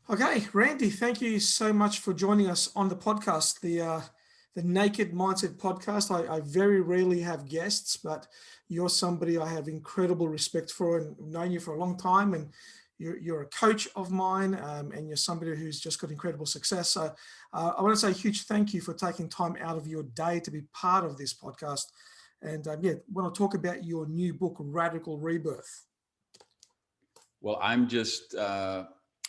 Okay, Randy, thank you so much for joining us on the podcast, the Naked Mindset podcast. I very rarely have guests, but you're somebody I have incredible respect for and known you for a long time. And you're a coach of mine, and you're somebody who's just got incredible success. So I want to say a huge thank you for taking time out of your day to be part of this podcast. And want to talk about your new book, Radical Rebirth. Well,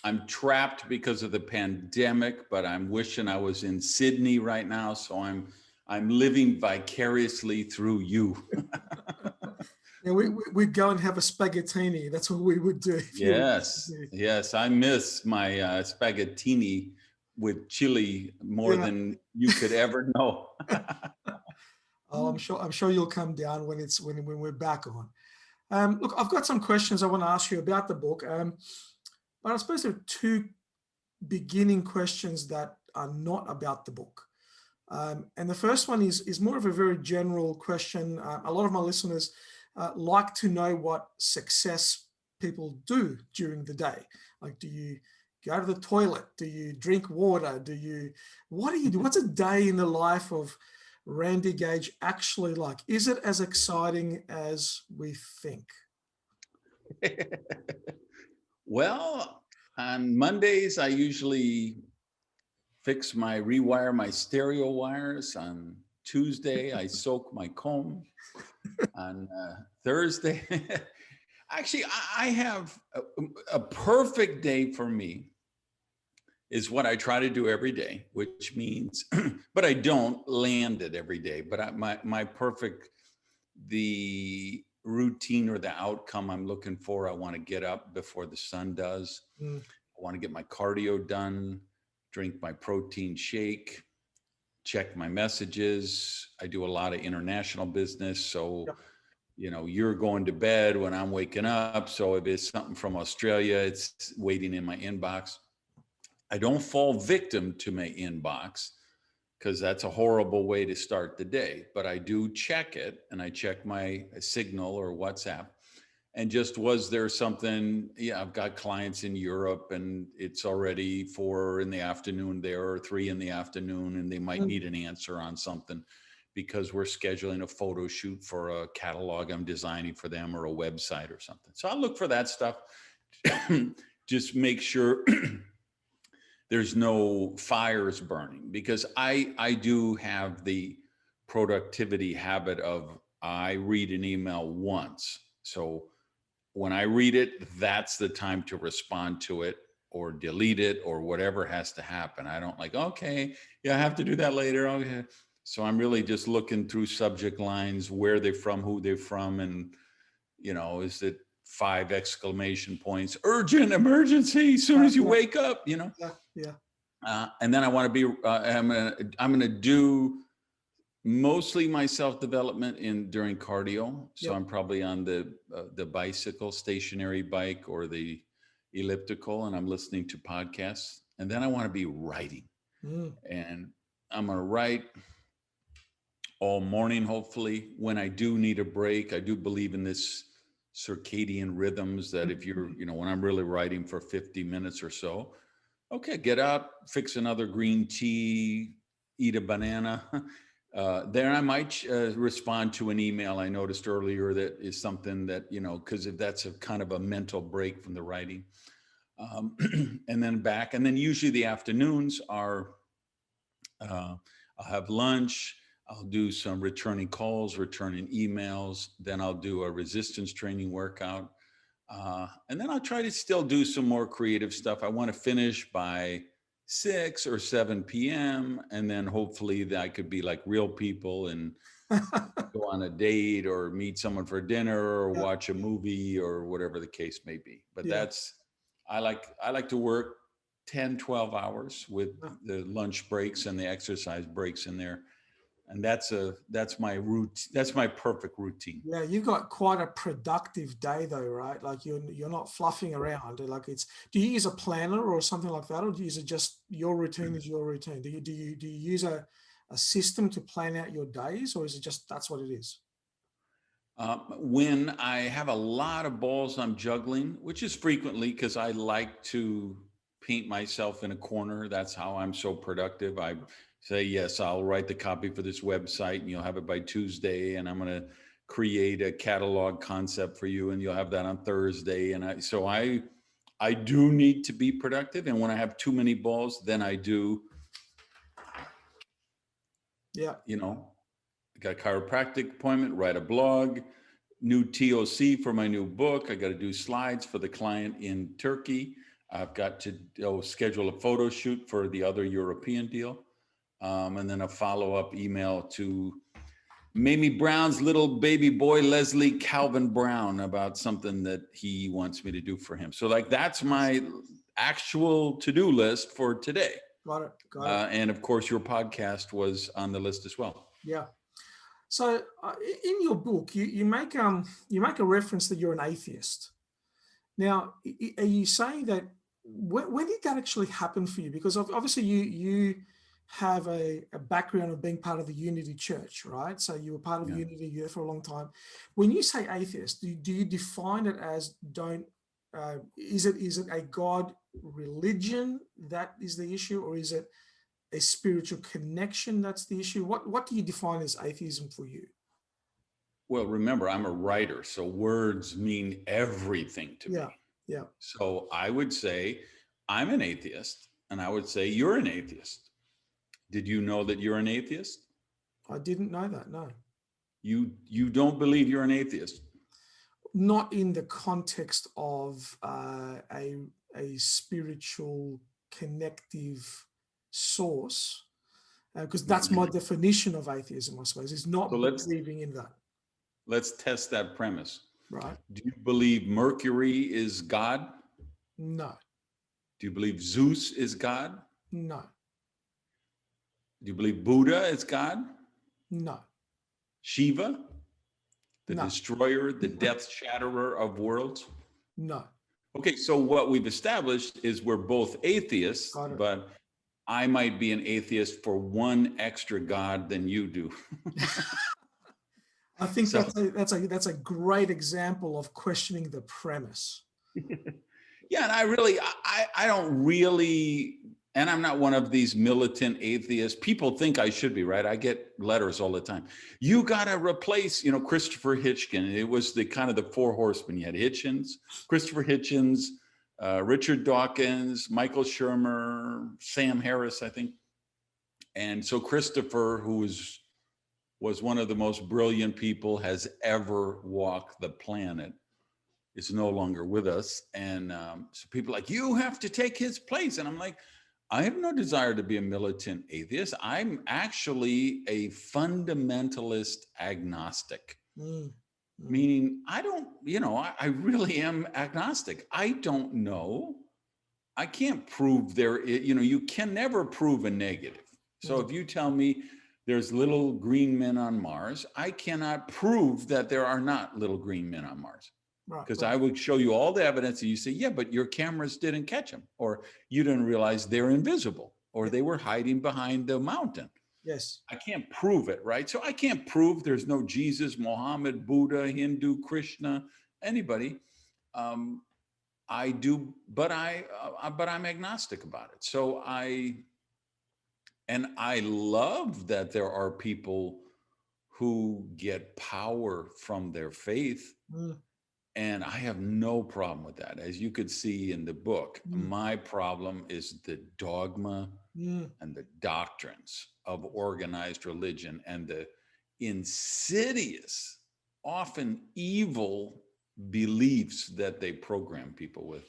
I'm trapped because of the pandemic, but I'm wishing I was in Sydney right now. So I'm living vicariously through you. Yeah, we'd go and have a spaghettini. That's what we would do. If you Yes. I miss my spaghettini with chili more than you could ever know. Oh, I'm sure you'll come down when we're back on. Look, I've got some questions I want to ask you about the book, but I suppose there are two beginning questions that are not about the book. And the first one is more of a very general question. A lot of my listeners like to know what success people do during the day. Like, do you go to the toilet? Do you drink water? What do you do? What's a day in the life of Randy Gage actually like? Is it as exciting as we think? Well, on Mondays, I usually rewire my stereo wires. On Tuesday, I soak my comb. On Thursday, actually, I have a perfect day for me is what I try to do every day, which means, but I don't land it every day. But my perfect, the routine or the outcome I'm looking for, I want to get up before the sun does. I want to get my cardio done, drink my protein shake, check my messages. I do a lot of international business. So, you're going to bed when I'm waking up. So if it's something from Australia, it's waiting in my inbox. I don't fall victim to my inbox because that's a horrible way to start the day. But I do check it, and I check my Signal or WhatsApp. And just, was there something? Yeah, I've got clients in Europe and it's already 4 in the afternoon there or 3 in the afternoon, and they might need an answer on something because we're scheduling a photo shoot for a catalog I'm designing for them or a website or something. So I look for that stuff. Just make sure there's no fires burning, because I do have the productivity habit of, I read an email once. So when I read it, that's the time to respond to it or delete it or whatever has to happen. I don't okay, I have to do that later. Okay. So I'm really just looking through subject lines, where they're from, who they're from, and, is it 5 exclamation points, urgent, emergency, as soon as you wake up, Yeah. And then I want to be, I'm going to do mostly my self-development during cardio. So I'm probably on the bicycle, stationary bike, or the elliptical, and I'm listening to podcasts. And then I want to be writing. And I'm going to write all morning, hopefully. When I do need a break, I do believe in this circadian rhythms that if you're, when I'm really writing for 50 minutes or so, okay, get up, fix another green tea, eat a banana. Then I might respond to an email I noticed earlier that is something that, because if that's a kind of a mental break from the writing. And then back. And then usually the afternoons are, I'll have lunch. I'll do some returning calls, returning emails. Then I'll do a resistance training workout. And then I'll try to still do some more creative stuff. I want to finish by 6 or 7 p.m. And then hopefully that I could be like real people and go on a date or meet someone for dinner or watch a movie or whatever the case may be. But I like to work 10, 12 hours with the lunch breaks and the exercise breaks in there. And that's my route. That's my perfect routine. Yeah, you've got quite a productive day though, right? Like you're not fluffing around. Like do you use a planner or something like that, or do you use it just your routine is your routine? Do you use a system to plan out your days, or is it just that's what it is? When I have a lot of balls I'm juggling, which is frequently because I like to paint myself in a corner. That's how I'm so productive. I say, yes, I'll write the copy for this website and you'll have it by Tuesday. And I'm going to create a catalog concept for you and you'll have that on Thursday. And I do need to be productive. And when I have too many balls, then I do, you know, I got a chiropractic appointment, write a blog, new TOC for my new book. I got to do slides for the client in Turkey. I've got to schedule a photo shoot for the other European deal. And then a follow-up email to Mamie Brown's little baby boy, Leslie Calvin Brown, about something that he wants me to do for him. So like, that's my actual to-do list for today. Got it. And of course, your podcast was on the list as well. Yeah. So in your book, you make a reference that you're an atheist. Now, are you saying that when did that actually happen for you? Because obviously you have a background of being part of the Unity Church, right? So you were part of Unity here for a long time. When you say atheist, do you define it as is it a God religion that is the issue, or is it a spiritual connection that's the issue? What do you define as atheism for you? Well, remember, I'm a writer, so words mean everything to me. Yeah. So I would say I'm an atheist, and I would say you're an atheist. Did you know that you're an atheist? I didn't know that, no. You don't believe you're an atheist? Not in the context of a spiritual connective source, because that's my definition of atheism, I suppose, is not believing in that. Let's test that premise. Right. Do you believe Mercury is God? No. Do you believe Zeus is God? No. Do you believe Buddha is God? No. Shiva, the destroyer, the death shatterer of worlds? No. Okay, so what we've established is we're both atheists, but I might be an atheist for one extra God than you do. I think that's a great example of questioning the premise. Yeah, and I don't really, and I'm not one of these militant atheists. People think I should be, right? I get letters all the time. You got to replace, Christopher Hitchens. It was the kind of the four horsemen. You had Hitchens, Christopher Hitchens, Richard Dawkins, Michael Shermer, Sam Harris, I think. And so Christopher, who was one of the most brilliant people has ever walked the planet, is no longer with us. And so people are like, you have to take his place. And I'm like, I have no desire to be a militant atheist. I'm actually a fundamentalist agnostic, meaning I don't, I really am agnostic. I don't know. I can't prove you can never prove a negative. So if you tell me there's little green men on Mars, I cannot prove that there are not little green men on Mars. Because I would show you all the evidence and you say, yeah, but your cameras didn't catch them, or you didn't realize they're invisible, or they were hiding behind the mountain. Yes. I can't prove it, right? So I can't prove there's no Jesus, Mohammed, Buddha, Hindu, Krishna, anybody. I do, but I'm agnostic about it. So I love that there are people who get power from their faith. And I have no problem with that. As you could see in the book, my problem is the dogma and the doctrines of organized religion and the insidious, often evil beliefs that they program people with.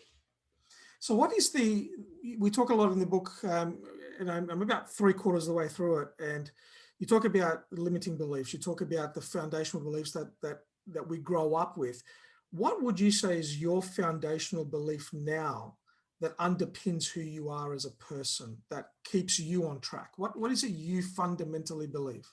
So what is we talk a lot in the book, and I'm about 3/4 of the way through it, and you talk about limiting beliefs. You talk about the foundational beliefs that we grow up with. What would you say is your foundational belief now that underpins who you are as a person, that keeps you on track? What is it you fundamentally believe?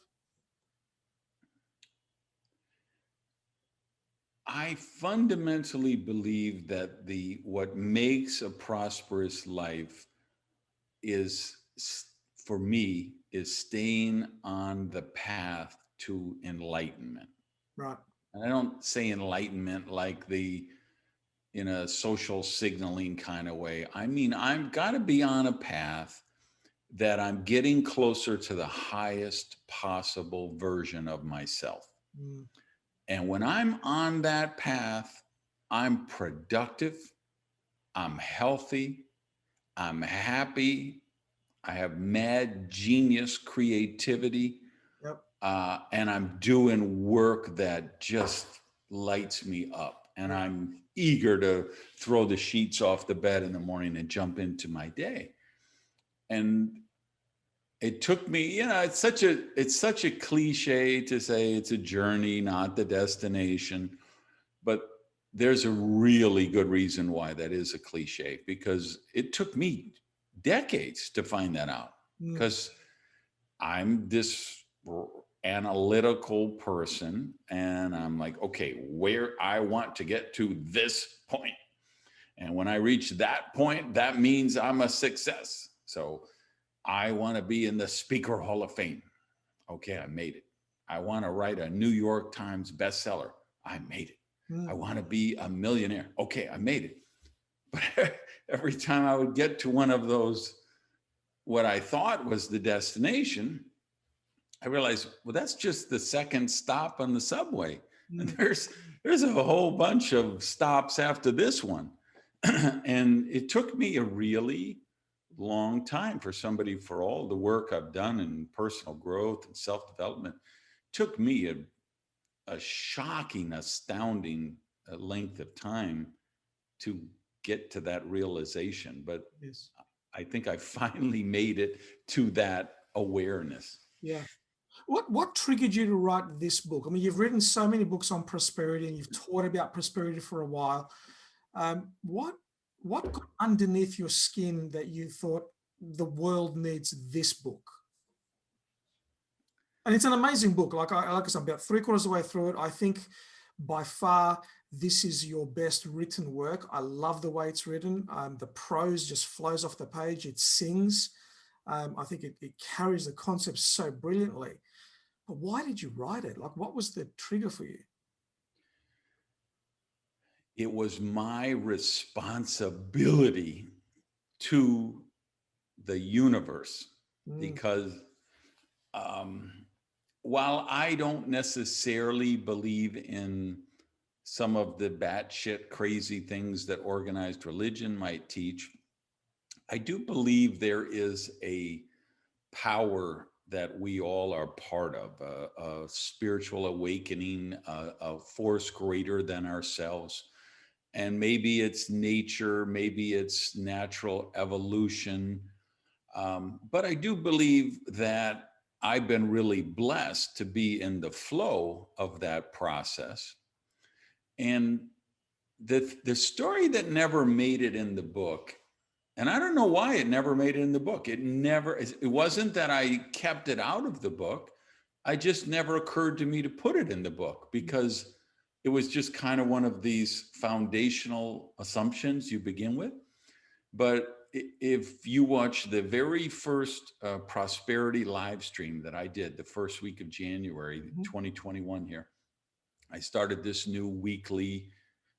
I fundamentally believe that what makes a prosperous life is, for me, is staying on the path to enlightenment. Right. And I don't say enlightenment like the in a social signaling kind of way. I mean, I've got to be on a path that I'm getting closer to the highest possible version of myself. Mm. And when I'm on that path, I'm productive, I'm healthy, I'm happy, I have mad genius creativity, Yep. and I'm doing work that just lights me up. And Yeah. I'm eager to throw the sheets off the bed in the morning and jump into my day. And it took me, it's such a cliche to say it's a journey, not the destination. But there's a really good reason why that is a cliche, because it took me decades to find that out. Mm. Because I'm this analytical person, and I'm like, okay, where I want to get to this point. And when I reach that point, that means I'm a success. So I want to be in the Speaker Hall of Fame. Okay, I made it. I want to write a New York Times bestseller. I made it. I Mm. want to be a millionaire. Okay, I made it. But every time I would get to one of those, what I thought was the destination, I realized, well, that's just the second stop on the subway. And Mm. there's a whole bunch of stops after this one. And it took me a really long time for all the work I've done in personal growth and self-development. Took me a shocking, astounding length of time to get to that realization. But Yes. I think I finally made it to that awareness. Yeah. What triggered you to write this book? I mean, you've written so many books on prosperity, and you've taught about prosperity for a while. What got underneath your skin that you thought the world needs this book? And it's an amazing book. Like I said, about 3/4 of the way through it, I think by far this is your best written work. I love the way it's written. The prose just flows off the page. It sings. I think it carries the concept so brilliantly. But why did you write it? Like, what was the trigger for you? It was my responsibility to the universe, Mm. because while I don't necessarily believe in some of the batshit crazy things that organized religion might teach, I do believe there is a power that we all are part of, a spiritual awakening, a force greater than ourselves. And maybe it's nature, maybe it's natural evolution. But I do believe that I've been really blessed to be in the flow of that process. And the story that never made it in the book, and I don't know why it never made it in the book. It wasn't that I kept it out of the book. I just never occurred to me to put it in the book, because it was just kind of one of these foundational assumptions you begin with. But if you watch the very first prosperity live stream that I did the first week of January, Mm-hmm. 2021 here, I started this new weekly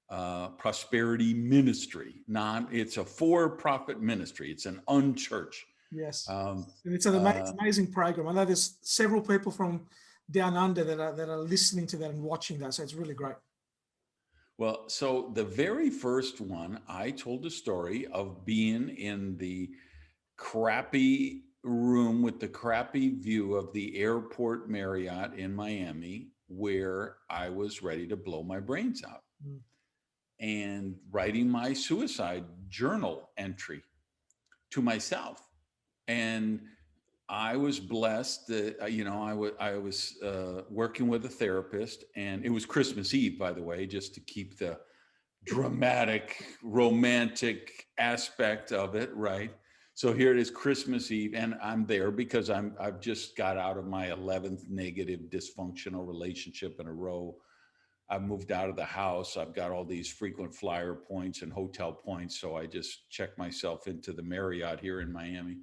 prosperity ministry. It's a for-profit ministry. It's an unchurch. Yes. And it's an amazing program. I know there's several people from down under that are listening to that and watching that. So it's really great. Well, so the very first one, I told the story of being in the crappy room with the crappy view of the airport Marriott in Miami, where I was ready to blow my brains out, and writing my suicide journal entry to myself. And I was blessed that, I was working with a therapist, and it was Christmas Eve, by the way, just to keep the dramatic, romantic aspect of it, right? So here it is, Christmas Eve, and I'm there because I've just got out of my 11th negative dysfunctional relationship in a row. I've moved out of the house. I've got all these frequent flyer points and hotel points, so I just check myself into the Marriott here in Miami.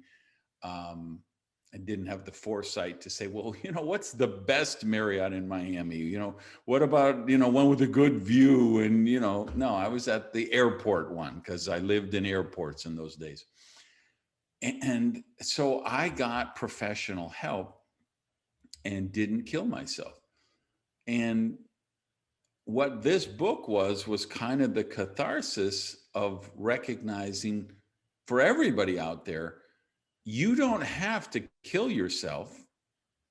I didn't have the foresight to say, well, what's the best Marriott in Miami? What about, one with a good view? And, no, I was at the airport one because I lived in airports in those days. And so I got professional help and didn't kill myself. And what this book was kind of the catharsis of recognizing for everybody out there, you don't have to kill yourself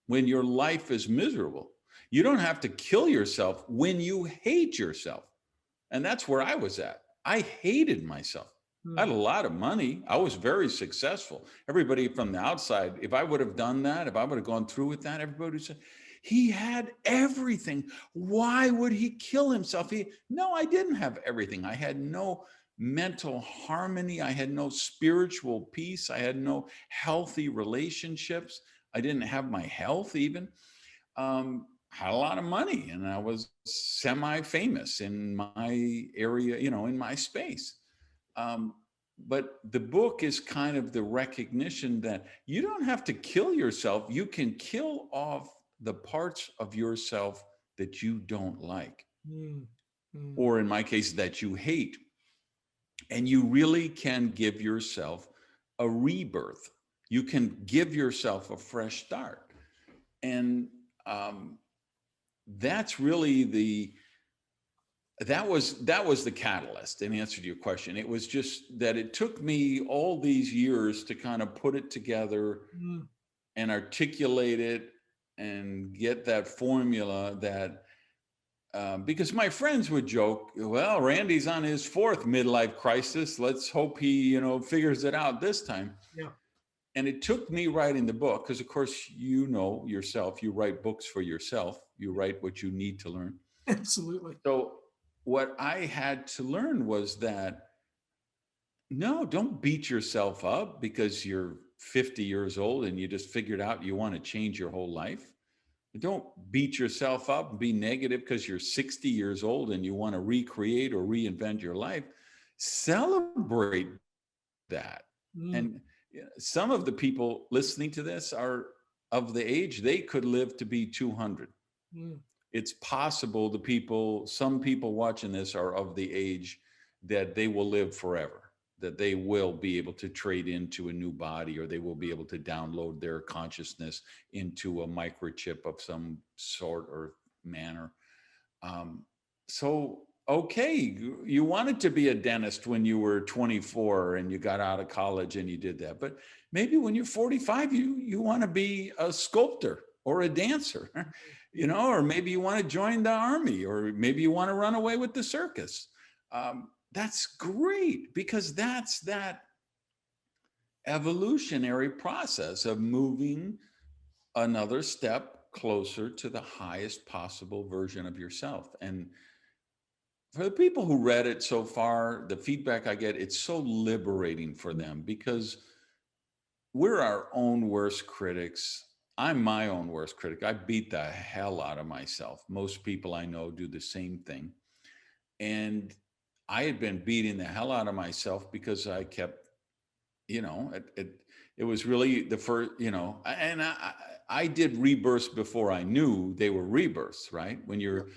when your life is miserable. You don't have to kill yourself when you hate yourself. And that's where I was at. I hated myself. I had a lot of money. I was very successful. Everybody from the outside, if I would have done that, if I would have gone through with that, everybody would say, he had everything. Why would he kill himself? No, I didn't have everything. I had no mental harmony. I had no spiritual peace. I had no healthy relationships. I didn't have my health even. Had a lot of money, and I was semi-famous in my area, in my space. But the book is kind of the recognition that you don't have to kill yourself. You can kill off the parts of yourself that you don't like, or in my case, that you hate. And you really can give yourself a rebirth. You can give yourself a fresh start. And that's really that was the catalyst in answer to your question. It was just that it took me all these years to kind of put it together and articulate it and get that formula that because my friends would joke, well, Randy's on his 4th midlife crisis. Let's hope he, figures it out this time. Yeah. And it took me writing the book, because of course, yourself, you write books for yourself. You write what you need to learn. Absolutely. So what I had to learn was that, no, don't beat yourself up because you're 50 years old and you just figured out you want to change your whole life. Don't beat yourself up and be negative because you're 60 years old and you want to recreate or reinvent your life. Celebrate that. And some of the people listening to this are of the age they could live to be 200. It's possible some people watching this are of the age that they will live forever, that they will be able to trade into a new body, or they will be able to download their consciousness into a microchip of some sort or manner. Okay, you wanted to be a dentist when you were 24 and you got out of college and you did that. But maybe when you're 45, you want to be a sculptor or a dancer, or maybe you want to join the army, or maybe you want to run away with the circus. That's great, because that's that evolutionary process of moving another step closer to the highest possible version of yourself. And for the people who read it so far, the feedback I get, it's so liberating for them, because we're our own worst critics. I'm my own worst critic. I beat the hell out of myself. Most people I know do the same thing. And I had been beating the hell out of myself because I kept, it was really the first, and I did rebirths before I knew they were rebirths, right? When you're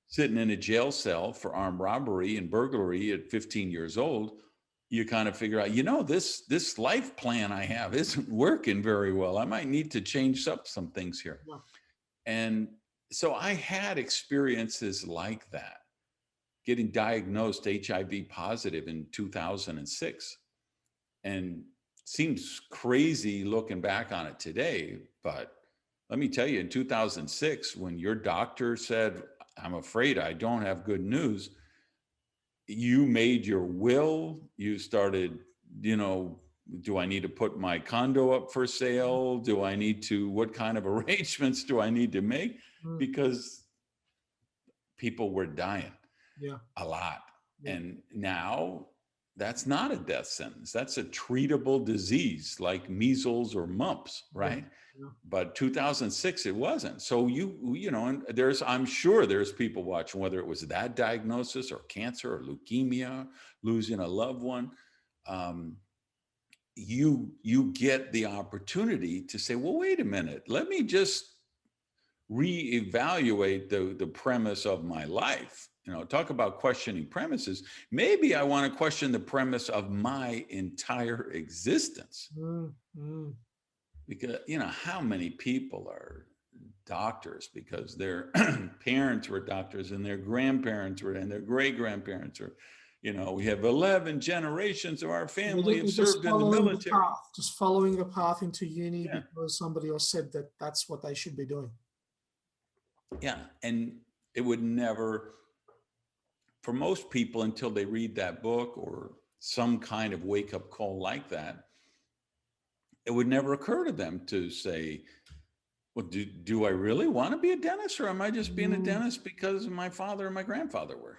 sitting in a jail cell for armed robbery and burglary at 15 years old, you kind of figure out, this life plan I have isn't working very well. I might need to change up some things here. Yeah. And so I had experiences like that, getting diagnosed HIV positive in 2006. And seems crazy looking back on it today, but let me tell you, in 2006, when your doctor said, I'm afraid I don't have good news, you made your will. You started, do I need to put my condo up for sale? What kind of arrangements do I need to make? Because people were dying a lot. Yeah. And now that's not a death sentence. That's a treatable disease like measles or mumps, right? Yeah. But 2006, it wasn't. So and I'm sure there's people watching, whether it was that diagnosis or cancer or leukemia, losing a loved one. you get the opportunity to say, well, wait a minute, let me just reevaluate the premise of my life. Talk about questioning premises. Maybe I want to question the premise of my entire existence. Because how many people are doctors because their parents were doctors and their grandparents were, and their great grandparents are, we have 11 generations of our family have served in the military. Just following a path into uni Yeah. because somebody else said that that's what they should be doing. Yeah. And it would never, for most people, until they read that book or some kind of wake up call like that, it would never occur to them to say, well, do I really want to be a dentist, or am I just being a dentist because my father and my grandfather were?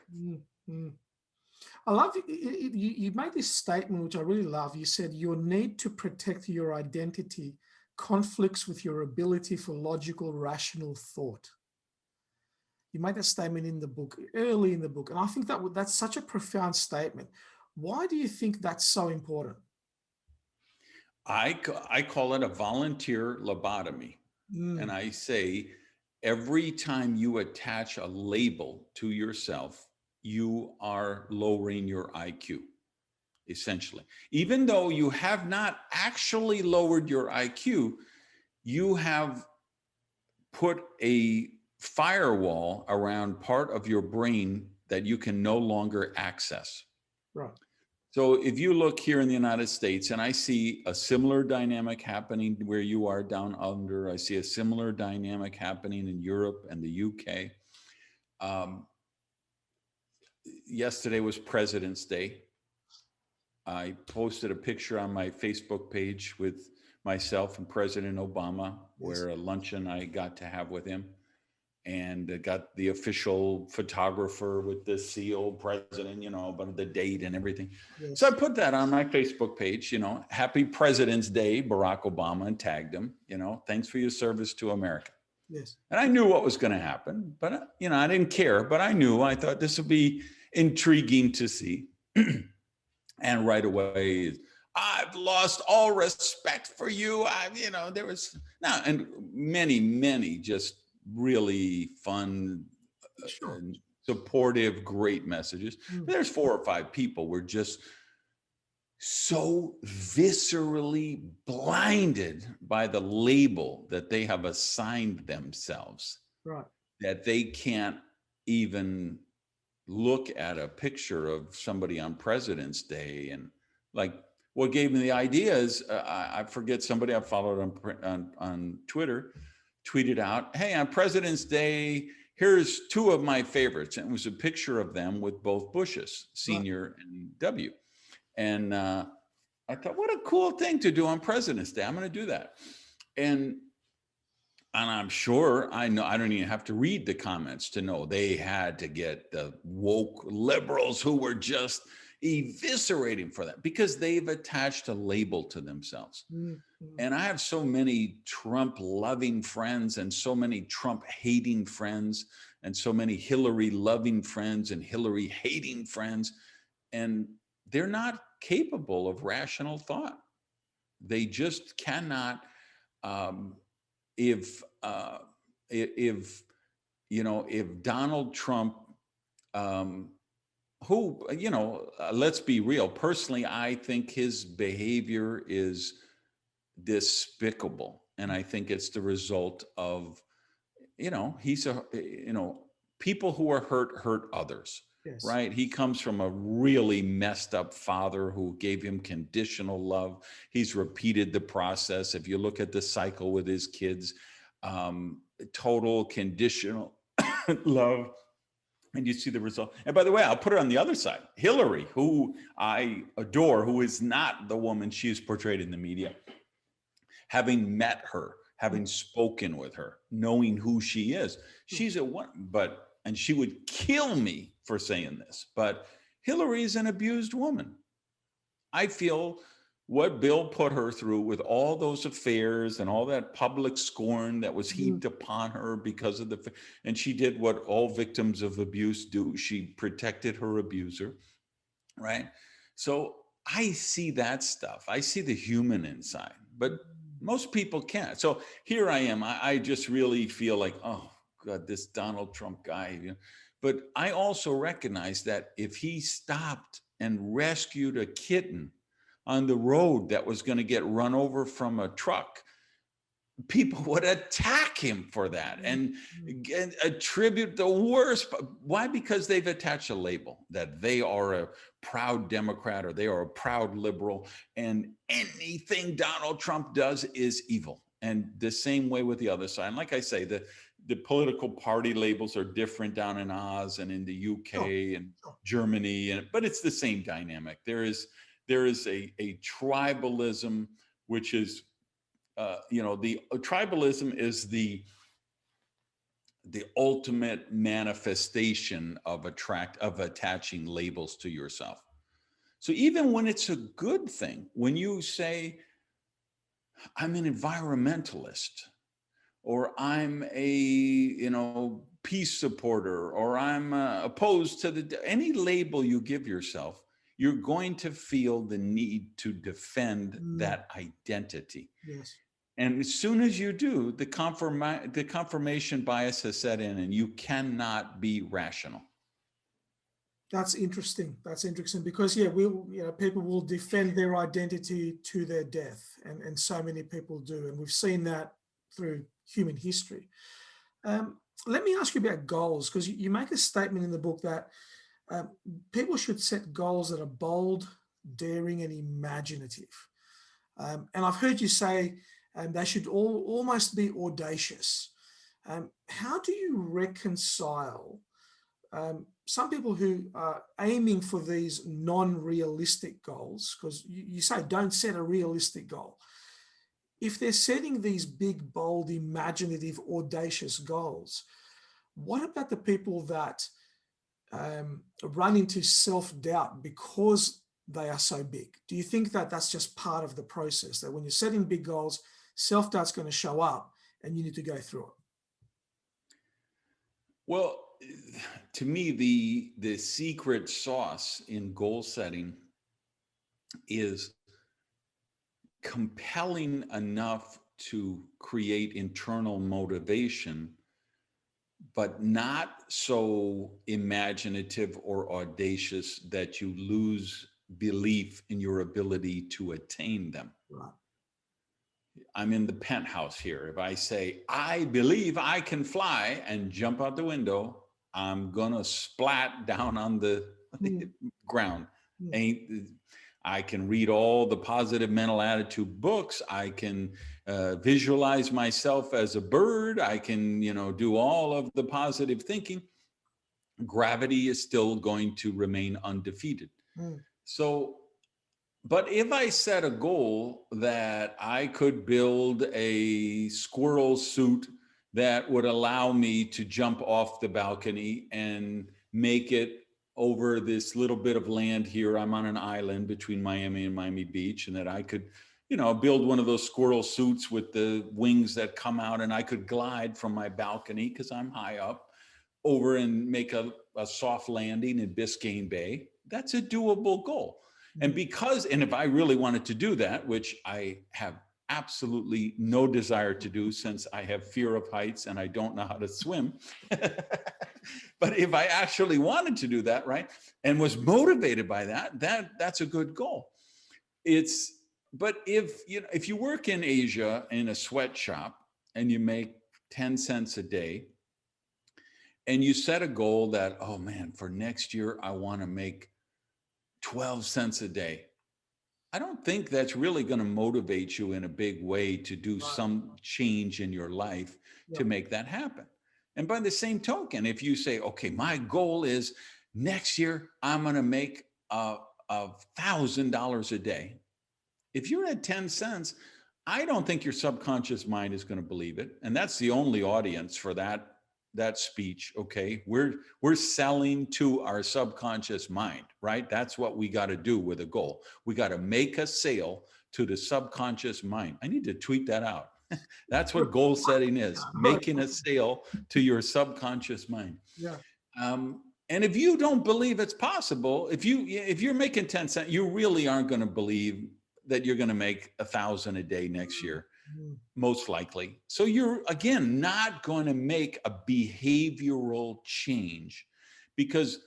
I love you made this statement, which I really love. You said your need to protect your identity conflicts with your ability for logical, rational thought. You made that statement in the book, early in the book. And I think that's such a profound statement. Why do you think that's so important? I call it a volunteer lobotomy. And I say, every time you attach a label to yourself, you are lowering your IQ, essentially. Even though you have not actually lowered your IQ, you have put a firewall around part of your brain that you can no longer access. Right. So if you look here in the United States, and I see a similar dynamic happening where you are down under, I see a similar dynamic happening in Europe and the UK. Yesterday was President's Day. I posted a picture on my Facebook page with myself and President Obama, where a luncheon I got to have with him. And got the official photographer with the seal, president, about the date and everything. Yes. So I put that on my Facebook page, happy President's Day, Barack Obama, and tagged him, thanks for your service to America. Yes. And I knew what was going to happen, but, I didn't care, but I thought this would be intriguing to see. And right away, I've lost all respect for you. There was and many just really fun, supportive, great messages. There's 4 or 5 people were just so viscerally blinded by the label that they have assigned themselves, right, that they can't even look at a picture of somebody on President's Day. And like, what gave me the idea is I forget, somebody I followed on Twitter tweeted out, hey, on President's Day, here's 2 of my favorites. And it was a picture of them with both Bushes, Senior and W. And I thought, what a cool thing to do on President's Day. I'm going to do that. And I'm sure, I don't even have to read the comments to know they had to get the woke liberals who were just eviscerating for that, because they've attached a label to themselves. And I have so many Trump loving friends and so many Trump hating friends and so many Hillary loving friends and Hillary hating friends. And they're not capable of rational thought. They just cannot. If Donald Trump, who, let's be real, personally, I think his behavior is despicable. And I think it's the result of, people who are hurt others. Yes. Right? He comes from a really messed up father who gave him conditional love. He's repeated the process. If you look at the cycle with his kids, total conditional love, and you see the result. And by the way, I'll put it on the other side. Hillary, who I adore, who is not the woman she is portrayed in the media, having met her, having spoken with her, knowing who she is, she's a one, and she would kill me for saying this, but Hillary is an abused woman. I feel what Bill put her through with all those affairs and all that public scorn that was heaped upon her because of and she did what all victims of abuse do. She protected her abuser, right? So I see that stuff. I see the human inside, but most people can't. So here I am. I just really feel like, oh God, this Donald Trump guy. You know? But I also recognize that if he stopped and rescued a kitten on the road that was going to get run over from a truck, people would attack him for that and attribute the worst. Why? Because they've attached a label that they are a proud Democrat or they are a proud liberal, and anything Donald Trump does is evil. And the same way with the other side. And like I say, the political party labels are different down in Oz and in the UK and Germany, but it's the same dynamic. There is a tribalism, which is the tribalism is the ultimate manifestation of attaching labels to yourself. So even when it's a good thing, when you say, I'm an environmentalist, or I'm a peace supporter, or I'm opposed to any label you give yourself, you're going to feel the need to defend that identity. Yes. And as soon as you do, the confirmation bias has set in, and you cannot be rational. That's interesting. That's interesting because people will defend their identity to their death, and so many people do, and we've seen that through human history. Let me ask you about goals, because you make a statement in the book that people should set goals that are bold, daring, and imaginative. And I've heard you say they should almost be audacious. How do you reconcile some people who are aiming for these non-realistic goals? Because you say don't set a realistic goal. If they're setting these big, bold, imaginative, audacious goals, what about the people that run into self-doubt because they are so big? Do you think that that's just part of the process, that when you're setting big goals, self-doubt's going to show up and you need to go through it? Well, to me, the secret sauce in goal setting is compelling enough to create internal motivation, but not so imaginative or audacious that you lose belief in your ability to attain them. Right. I'm in the penthouse here. If I say, I believe I can fly, and jump out the window, I'm going to splat down on the ground. I can read all the positive mental attitude books. I can visualize myself as a bird. I can, do all of the positive thinking. Gravity is still going to remain undefeated. So, but if I set a goal that I could build a squirrel suit that would allow me to jump off the balcony and make it over this little bit of land here. I'm on an island between Miami and Miami Beach, and that I could, build one of those squirrel suits with the wings that come out, and I could glide from my balcony, because I'm high up, over and make a soft landing in Biscayne Bay. That's a doable goal. And if I really wanted to do that, which I have absolutely no desire to do, since I have fear of heights and I don't know how to swim. But if I actually wanted to do that, right, and was motivated by that's a good goal. But if you work in Asia in a sweatshop and you make 10 cents a day, and you set a goal that, oh man, for next year, I want to make 12 cents a day. I don't think that's really going to motivate you in a big way to do some change in your life to make that happen. And by the same token, if you say, okay, my goal is next year, I'm going to make $1,000 a day. If you're at 10 cents, I don't think your subconscious mind is going to believe it. And that's the only audience for that speech. Okay. We're selling to our subconscious mind, right? That's what we got to do with a goal. We got to make a sale to the subconscious mind. I need to tweet that out. That's what goal setting is, making a sale to your subconscious mind. Yeah. And if you don't believe it's possible, if you're making 10 cents, you really aren't going to believe that you're going to make 1,000 a day next year, most likely. So you're, again, not going to make a behavioral change, because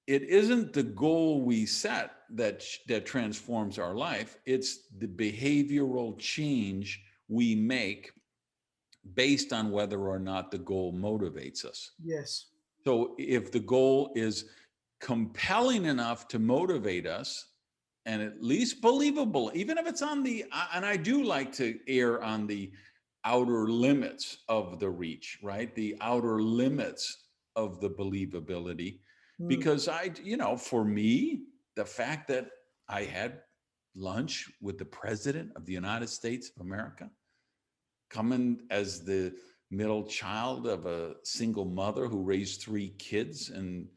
it isn't the goal we set that transforms our life. It's the behavioral change we make based on whether or not the goal motivates us. Yes. So if the goal is compelling enough to motivate us, and at least believable, even if it's on the, and I do like to err on the outer limits of the reach, right? The outer limits of the believability, because for me, the fact that I had lunch with the president of the United States of America, coming as the middle child of a single mother who raised 3 kids, and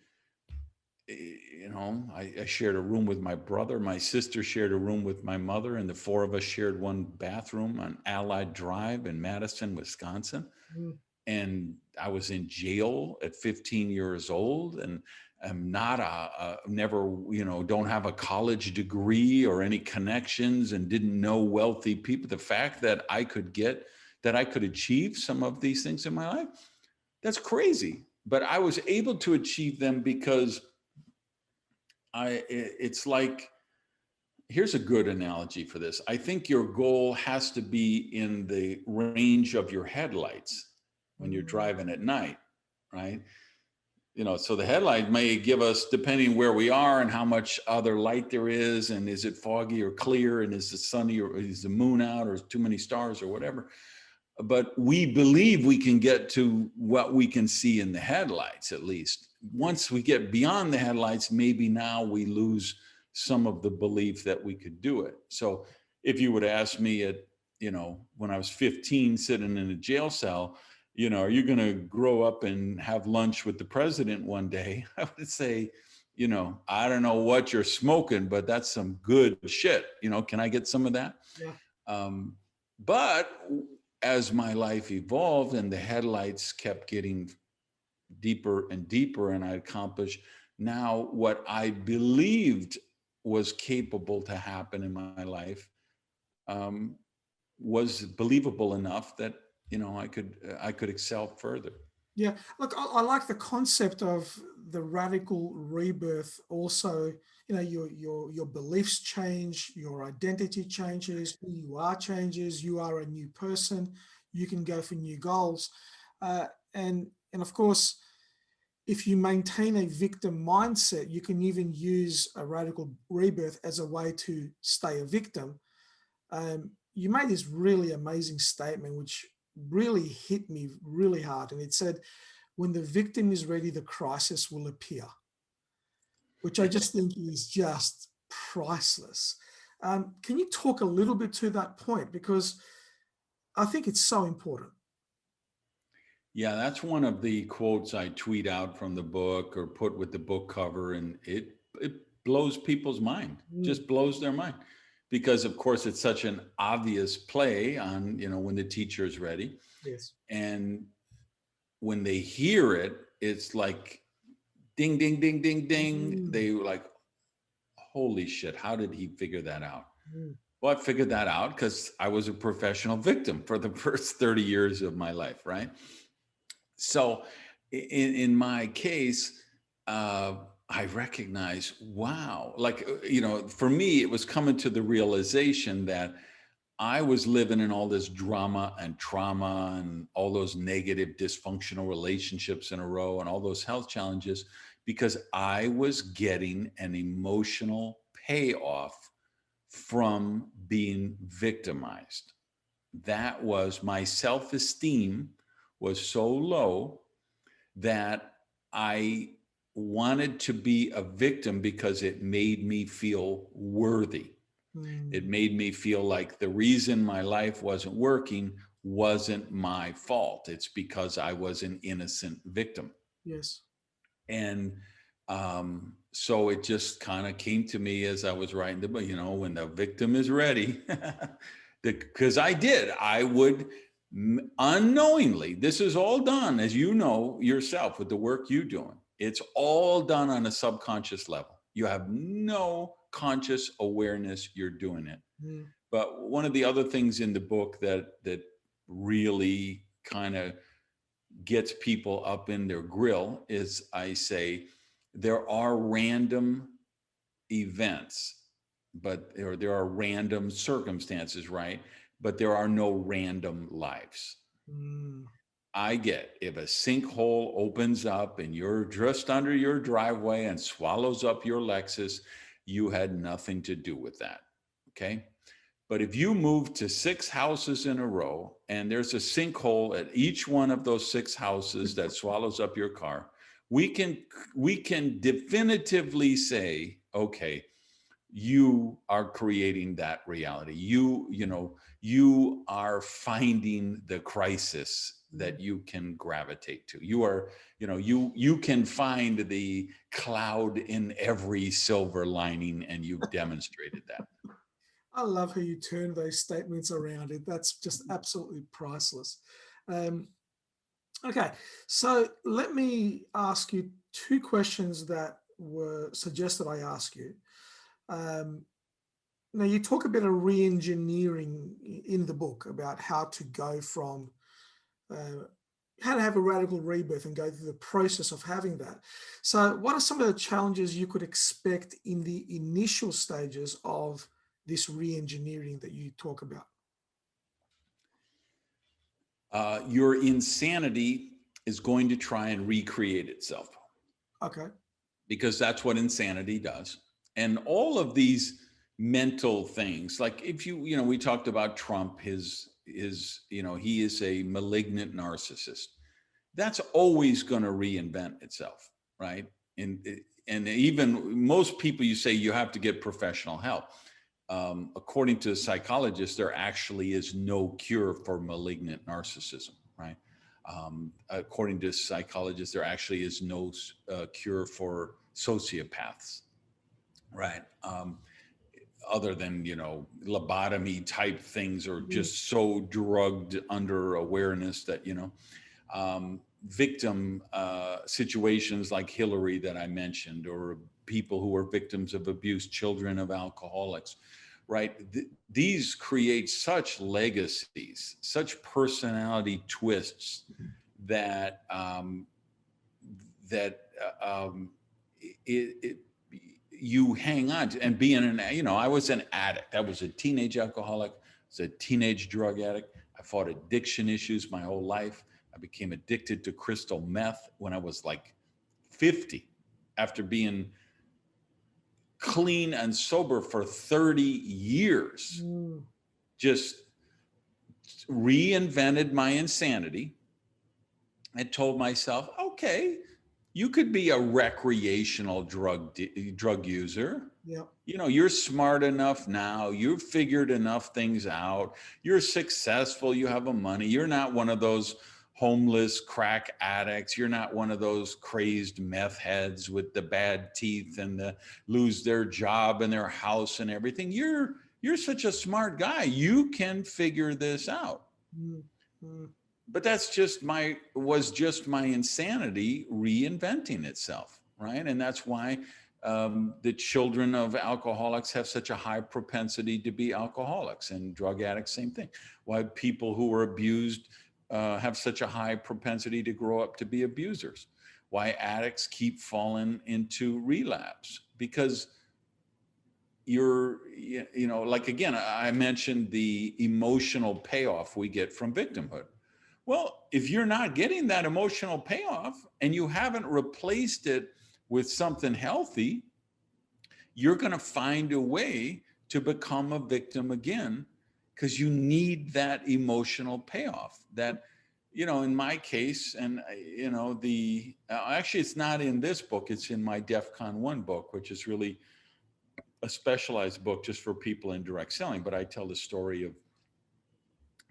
I shared a room with my brother. My sister shared a room with my mother, and the 4 of us shared one bathroom on Allied Drive in Madison, Wisconsin. And I was in jail at 15 years old, and I'm not never, don't have a college degree or any connections, and didn't know wealthy people. The fact that I could achieve some of these things in my life, that's crazy. But I was able to achieve them because it's like, here's a good analogy for this. I think your goal has to be in the range of your headlights when you're driving at night, right? So the headlight may give us, depending where we are and how much other light there is, and is it foggy or clear, and is it sunny, or is the moon out, or too many stars, or whatever. But we believe we can get to what we can see in the headlights, at least. Once we get beyond the headlights, maybe now we lose some of the belief that we could do it. So if you would ask me when I was 15, sitting in a jail cell, are you going to grow up and have lunch with the president one day? I would say, I don't know what you're smoking, but that's some good shit. Can I get some of that? Yeah. But as my life evolved and the headlights kept getting deeper and deeper, and I accomplished now what I believed was capable to happen in my life, was believable enough that I could excel further. Yeah, look, I like the concept of the radical rebirth. Also, your beliefs change, your identity changes, who you are changes. You are a new person. You can go for new goals, and of course, if you maintain a victim mindset, you can even use a radical rebirth as a way to stay a victim. You made this really amazing statement, which really hit me really hard. And it said, when the victim is ready, the crisis will appear, which I just think is just priceless. Can you talk a little bit to that point? Because I think it's so important. Yeah, that's one of the quotes I tweet out from the book or put with the book cover, and it blows people's mind, just blows their mind. Because of course it's such an obvious play on, when the teacher is ready. Yes. And when they hear it, it's like ding, ding, ding, ding, ding. They were like, holy shit, how did he figure that out? Well, I figured that out because I was a professional victim for the first 30 years of my life, right? So in my case, I recognize, wow, for me, it was coming to the realization that I was living in all this drama and trauma and all those negative dysfunctional relationships in a row and all those health challenges because I was getting an emotional payoff from being victimized. That was, my self-esteem was so low that I wanted to be a victim because it made me feel worthy. It made me feel like the reason my life wasn't working wasn't my fault. It's because I was an innocent victim. Yes. And so it just kind of came to me as I was writing the book, when the victim is ready, because I would unknowingly, this is all done, as you know yourself with the work you're doing. It's all done on a subconscious level. You have no conscious awareness you're doing it. Mm. But one of the other things in the book that really kind of gets people up in their grill is, I say, there are random events, but there are random circumstances, right? But there are no random lives. Mm. I get if a sinkhole opens up and you're just under your driveway and swallows up your Lexus, you had nothing to do with that. Okay. But if you move to 6 houses in a row and there's a sinkhole at each one of those 6 houses that swallows up your car, we can definitively say, okay, you are creating that reality. You are finding the crisis that you can gravitate to. You can find the cloud in every silver lining, and you've demonstrated that. I love how you turn those statements around. That's just absolutely priceless. Um, okay, so let me ask you 2 questions that were suggested I ask you. Um, Now, you talk a bit of re-engineering in the book about how to go from how to have a radical rebirth and go through the process of having that. So, what are some of the challenges you could expect in the initial stages of this re-engineering that you talk about? Your insanity is going to try and recreate itself, Okay. because that's what insanity does. And all of these mental things, like if we talked about Trump, he is a malignant narcissist. That's always going to reinvent itself, right? And even most people, you say you have to get professional help. According to psychologists, there actually is no cure for malignant narcissism, right? According to psychologists, there actually is no cure for sociopaths, right? Other than lobotomy type things, or Mhm. just so drugged under awareness that victim situations like Hillary that I mentioned, or people who are victims of abuse, children of alcoholics, right? These create such legacies, such personality twists that that it you hang on to. And being I was an addict. I was a teenage alcoholic. I was a teenage drug addict. I fought addiction issues my whole life. I became addicted to crystal meth when I was like 50, after being clean and sober for 30 years. Mm. Just reinvented my insanity and told myself, okay, you could be a recreational drug user. Yeah. You're smart enough now. You've figured enough things out. You're successful. You have a money. You're not one of those homeless crack addicts. You're not one of those crazed meth heads with the bad teeth and lose their job and their house and everything. You're such a smart guy. You can figure this out. Mm. Mm. But that's just my insanity reinventing itself, right? And that's why the children of alcoholics have such a high propensity to be alcoholics, and drug addicts, same thing. Why people who were abused have such a high propensity to grow up to be abusers. Why addicts keep falling into relapse, because like, again, I mentioned the emotional payoff we get from victimhood. Well, if you're not getting that emotional payoff and you haven't replaced it with something healthy, you're going to find a way to become a victim again, because you need that emotional payoff. That, in my case, and actually, it's not in this book, it's in my DEFCON 1 book, which is really a specialized book just for people in direct selling. But I tell the story of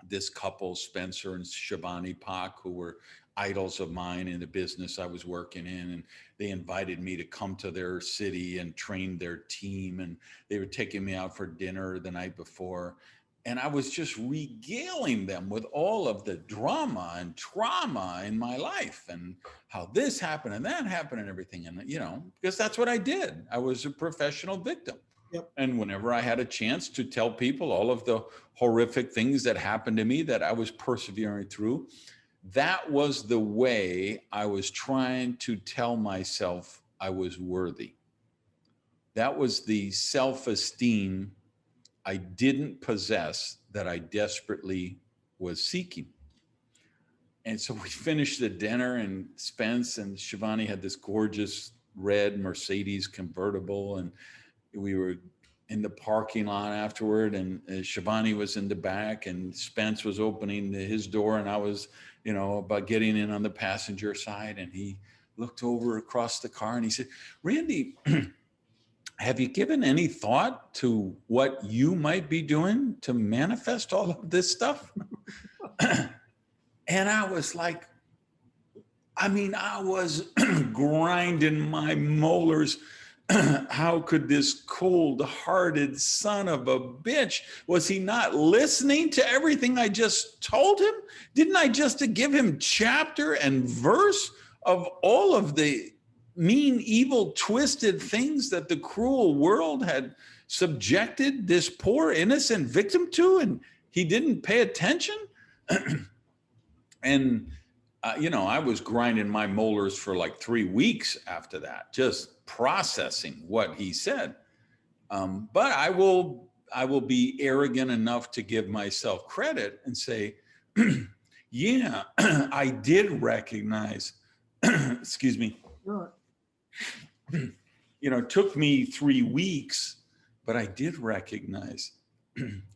this couple, Spencer and Shivani Pak, who were idols of mine in the business I was working in. And they invited me to come to their city and train their team. And they were taking me out for dinner the night before. And I was just regaling them with all of the drama and trauma in my life and how this happened and that happened and everything. And, because that's what I did. I was a professional victim. Yep. And whenever I had a chance to tell people all of the horrific things that happened to me that I was persevering through, that was the way I was trying to tell myself I was worthy. That was the self-esteem I didn't possess that I desperately was seeking. And so we finished the dinner, and Spence and Shivani had this gorgeous red Mercedes convertible, and we were in the parking lot afterward, and Shivani was in the back, and Spence was opening his door, and I was, about getting in on the passenger side, and he looked over across the car and he said, "Randy, have you given any thought to what you might be doing to manifest all of this stuff?" And I was like, I was grinding my molars. How could this cold-hearted son of a bitch, was he not listening to everything I just told him? Didn't I just give him chapter and verse of all of the mean, evil, twisted things that the cruel world had subjected this poor innocent victim to, and he didn't pay attention? And I was grinding my molars for like 3 weeks after that, just processing what he said. But I will be arrogant enough to give myself credit and say, yeah, I did recognize, excuse me, it took me 3 weeks, but I did recognize,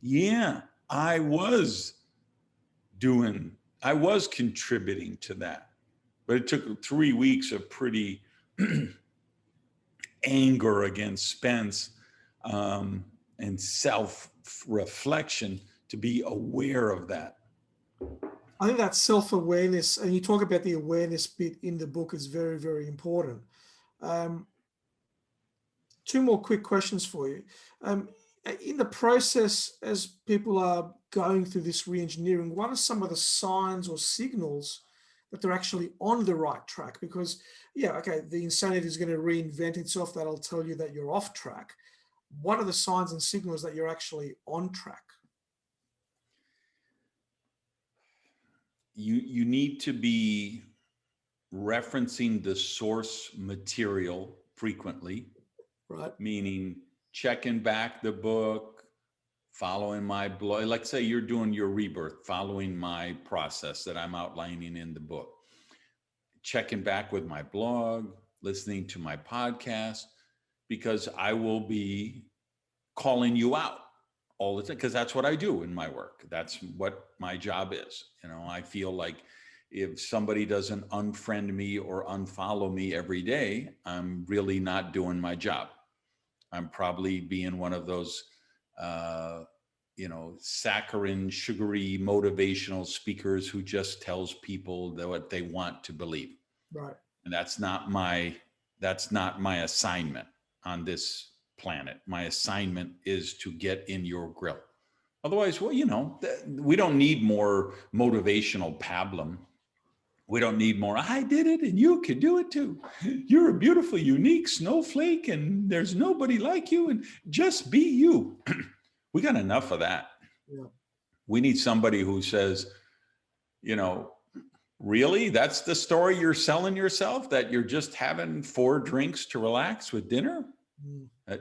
yeah, I was contributing to that. But it took 3 weeks of pretty anger against Spence and self-reflection to be aware of that. I think that self-awareness, and you talk about the awareness bit in the book, is very, very important. 2 more quick questions for you. In the process, as people are going through this re-engineering, what are some of the signs or signals that they're actually on the right track? Because, the insanity is going to reinvent itself. That'll tell you that you're off track. What are the signs and signals that you're actually on track? You need to be referencing the source material frequently, right? Meaning checking back the book, following my blog. Like say you're doing your rebirth, following my process that I'm outlining in the book, checking back with my blog, listening to my podcast, because I will be calling you out all the time, because that's what I do in my work. That's what my job is. I feel like if somebody doesn't unfriend me or unfollow me every day, I'm really not doing my job. I'm probably being one of those, saccharine, sugary, motivational speakers who just tells people what they want to believe. Right. And that's not my assignment on this planet. My assignment is to get in your grill. Otherwise, we don't need more motivational pablum. We don't need more, I did it and you can do it too. You're a beautiful, unique snowflake and there's nobody like you, and just be you. We got enough of that. Yeah. We need somebody who says, really, that's the story you're selling yourself, that you're just having 4 drinks to relax with dinner?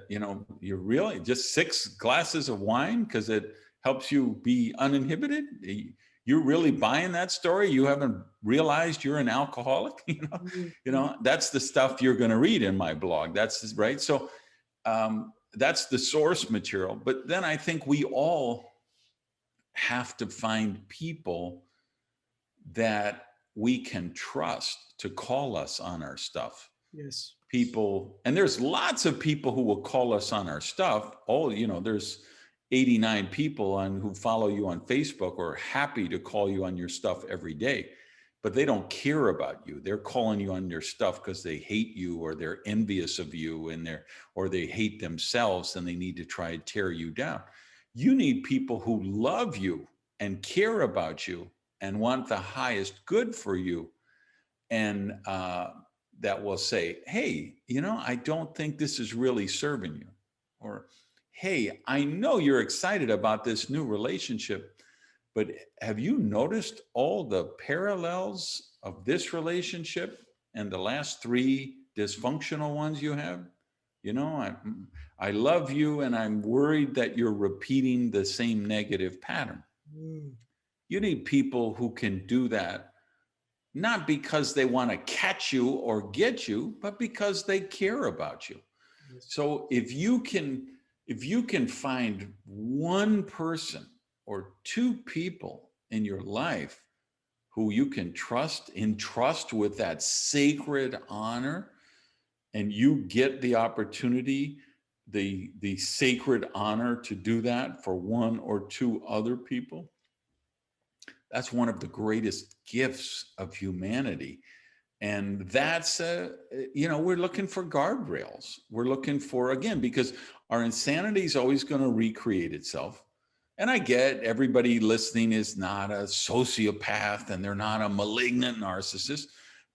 You're really just 6 glasses of wine because it helps you be uninhibited? You're really buying that story? You haven't realized you're an alcoholic? That's the stuff you're going to read in my blog. That's right. So that's the source material. But then I think we all have to find people that we can trust to call us on our stuff. Yes. People, and there's lots of people who will call us on our stuff. There's 89 people who follow you on Facebook are happy to call you on your stuff every day, but they don't care about you. They're calling you on your stuff because they hate you, or they're envious of you, or they hate themselves and they need to try and tear you down. You need people who love you and care about you and want the highest good for you. And that will say, hey, I don't think this is really serving you. Or, hey, I know you're excited about this new relationship, but have you noticed all the parallels of this relationship and the last three dysfunctional ones you have? I love you, and I'm worried that you're repeating the same negative pattern. Mm. You need people who can do that, not because they want to catch you or get you, but because they care about you. Yes. So if you can find one person or two people in your life who you can entrust with that sacred honor, and you get the opportunity, the sacred honor to do that for one or two other people, that's one of the greatest gifts of humanity. And that's, we're looking for guardrails. We're looking for, again, because our insanity is always going to recreate itself. And I get everybody listening is not a sociopath and they're not a malignant narcissist,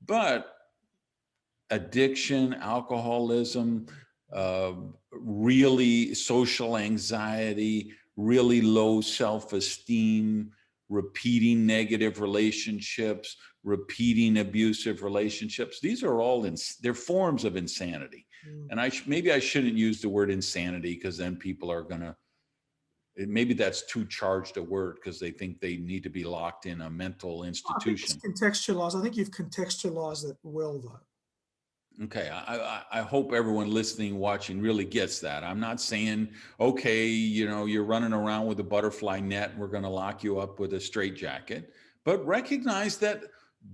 but addiction, alcoholism, really social anxiety, really low self-esteem, repeating negative relationships, repeating abusive relationships. These are all they're forms of insanity. And maybe I shouldn't use the word insanity, because then people are gonna, maybe that's too charged a word, because they think they need to be locked in a mental institution. I think it's contextualized. I think you've contextualized it well, though. Okay, I hope everyone listening, watching really gets that. I'm not saying, okay, you're running around with a butterfly net and we're going to lock you up with a straitjacket, but recognize that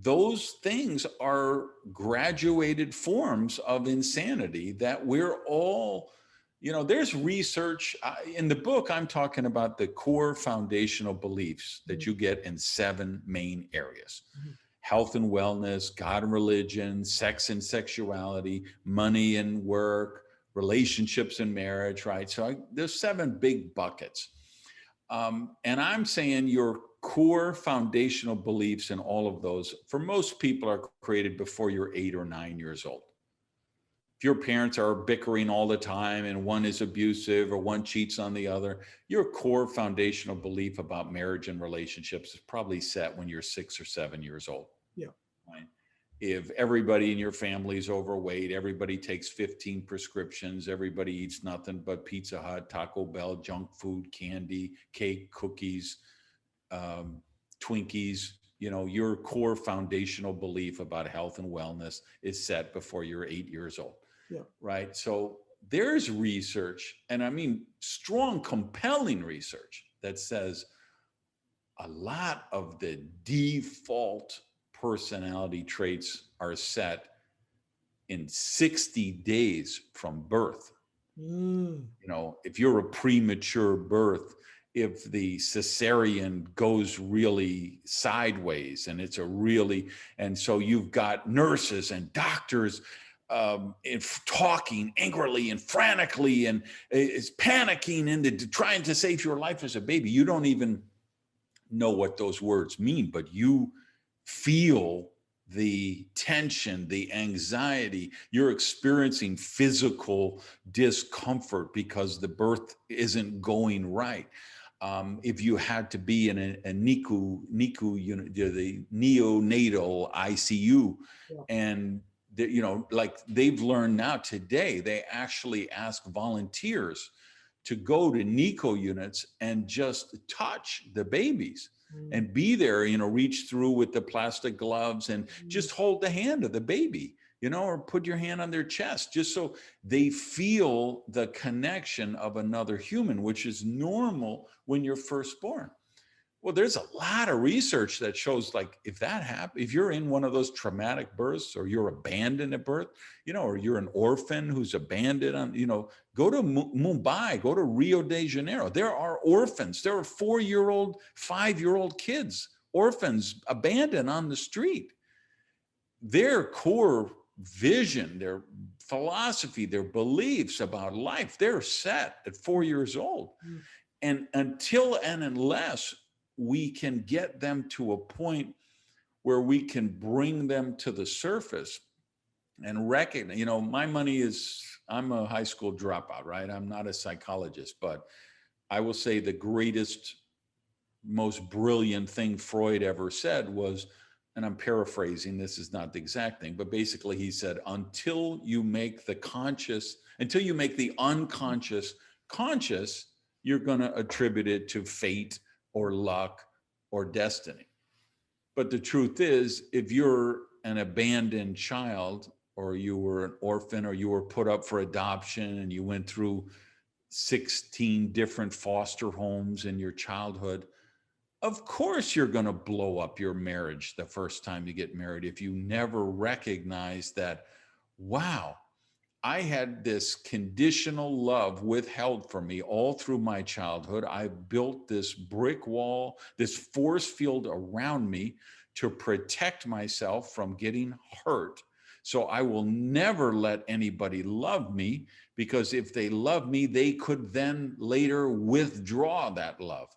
those things are graduated forms of insanity that we're all, there's research. In the book, I'm talking about the core foundational beliefs that you get in 7 main areas. Health and wellness, God and religion, sex and sexuality, money and work, relationships and marriage, right? So there's 7 big buckets. And I'm saying your core foundational beliefs in all of those, for most people, are created before you're 8 or 9 years old. If your parents are bickering all the time and one is abusive or one cheats on the other, your core foundational belief about marriage and relationships is probably set when you're 6 or 7 years old. Yeah. Right? If everybody in your family is overweight, everybody takes 15 prescriptions, everybody eats nothing but Pizza Hut, Taco Bell, junk food, candy, cake, cookies, Twinkies, your core foundational belief about health and wellness is set before you're 8 years old. Yeah. Right. So there's research, and I mean strong, compelling research, that says a lot of the default personality traits are set in 60 days from birth. If you're a premature birth, if the cesarean goes really sideways and and so you've got nurses and doctors talking angrily and frantically and is panicking into trying to save your life as a baby. You don't even know what those words mean, but you feel the tension, the anxiety. You're experiencing physical discomfort because the birth isn't going right. If you had to be in a NICU unit, the neonatal ICU, and like they've learned now today, they actually ask volunteers to go to NICU units and just touch the babies and be there, reach through with the plastic gloves and just hold the hand of the baby, or put your hand on their chest, just so they feel the connection of another human, which is normal when you're first born. Well, there's a lot of research that shows, like, if that happens, if you're in one of those traumatic births, or you're abandoned at birth, or you're an orphan who's abandoned go to Mumbai, go to Rio de Janeiro. There are orphans. There are 4-year-old, 5-year-old kids, orphans, abandoned on the street. Their core vision, their philosophy, their beliefs about life, they're set at 4 years old. And until and unless we can get them to a point where we can bring them to the surface and recognize, my money is, I'm a high school dropout, right? I'm not a psychologist, but I will say the greatest, most brilliant thing Freud ever said was, and I'm paraphrasing, this is not the exact thing, but basically he said, until you make the unconscious conscious, you're going to attribute it to fate or luck or destiny. But the truth is, if you're an abandoned child, or you were an orphan, or you were put up for adoption and you went through 16 different foster homes in your childhood, of course you're going to blow up your marriage the first time you get married if you never recognize that, wow, I had this conditional love withheld from me all through my childhood. I built this brick wall, this force field around me to protect myself from getting hurt. So I will never let anybody love me, because if they love me, they could then later withdraw that love.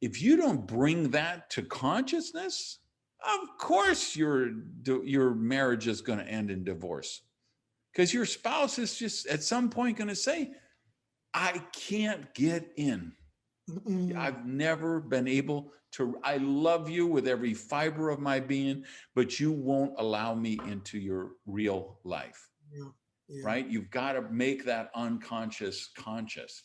If you don't bring that to consciousness, of course your marriage is going to end in divorce. Because your spouse is just at some point going to say, I can't get in. I've never been able to, I love you with every fiber of my being, but you won't allow me into your real life. Right? You've got to make that unconscious conscious.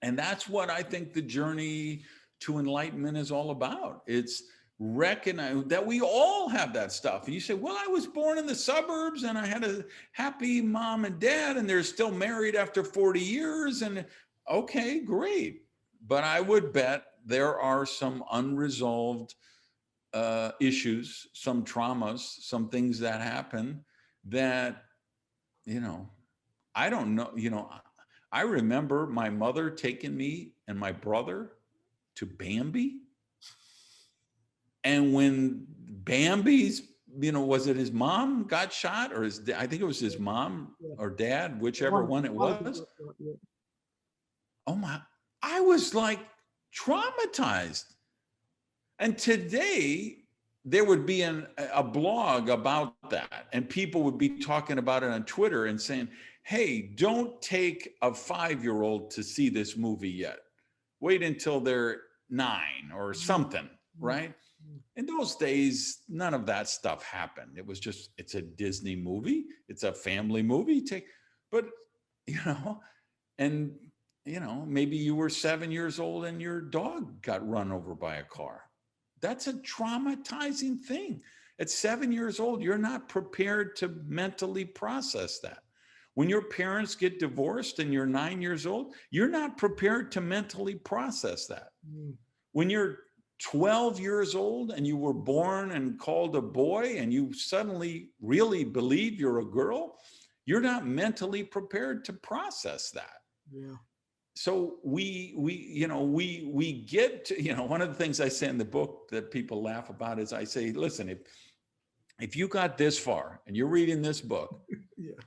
And that's what I think the journey to enlightenment is all about. It's recognize that we all have that stuff. And you say, well, I was born in the suburbs and I had a happy mom and dad and they're still married after 40 years. And okay, great. But I would bet there are some unresolved issues, some traumas, some things that happen that, I don't know, I remember my mother taking me and my brother to Bambi. And when Bambi's, was it his mom got shot, or I think it was his mom or dad, whichever one it was. Oh my, I was like traumatized. And today there would be a blog about that, and people would be talking about it on Twitter and saying, hey, don't take a 5-year-old to see this movie yet. Wait until they're 9 or something, right? In those days, none of that stuff happened. It was just, it's a Disney movie. It's a family movie. Maybe you were 7 years old and your dog got run over by a car. That's a traumatizing thing. At 7 years old, you're not prepared to mentally process that. When your parents get divorced and you're 9 years old, you're not prepared to mentally process that. When you're 12 years old and you were born and called a boy and you suddenly really believe you're a girl, you're not mentally prepared to process that. Yeah. So we get to, one of the things I say in the book that people laugh about is I say, listen, if you got this far and you're reading this book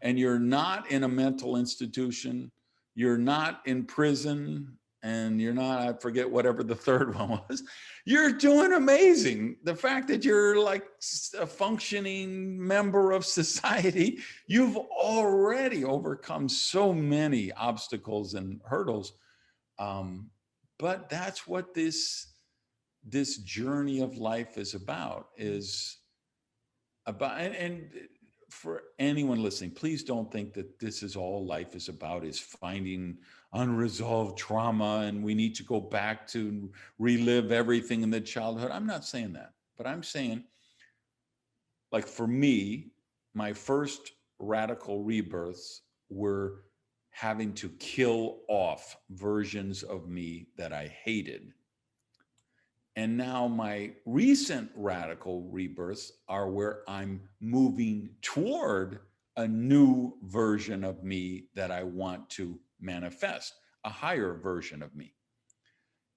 and you're not in a mental institution, you're not in prison, and you're not, I forget whatever the third one was, you're doing amazing. The fact that you're like a functioning member of society, you've already overcome so many obstacles and hurdles. But that's what this journey of life is about, and for anyone listening, please don't think that this is all life is about, is finding unresolved trauma and we need to go back to relive everything in the childhood. I'm not saying that, but I'm saying, like, for me, my first radical rebirths were having to kill off versions of me that I hated. And now my recent radical rebirths are where I'm moving toward a new version of me that I want to manifest, a higher version of me.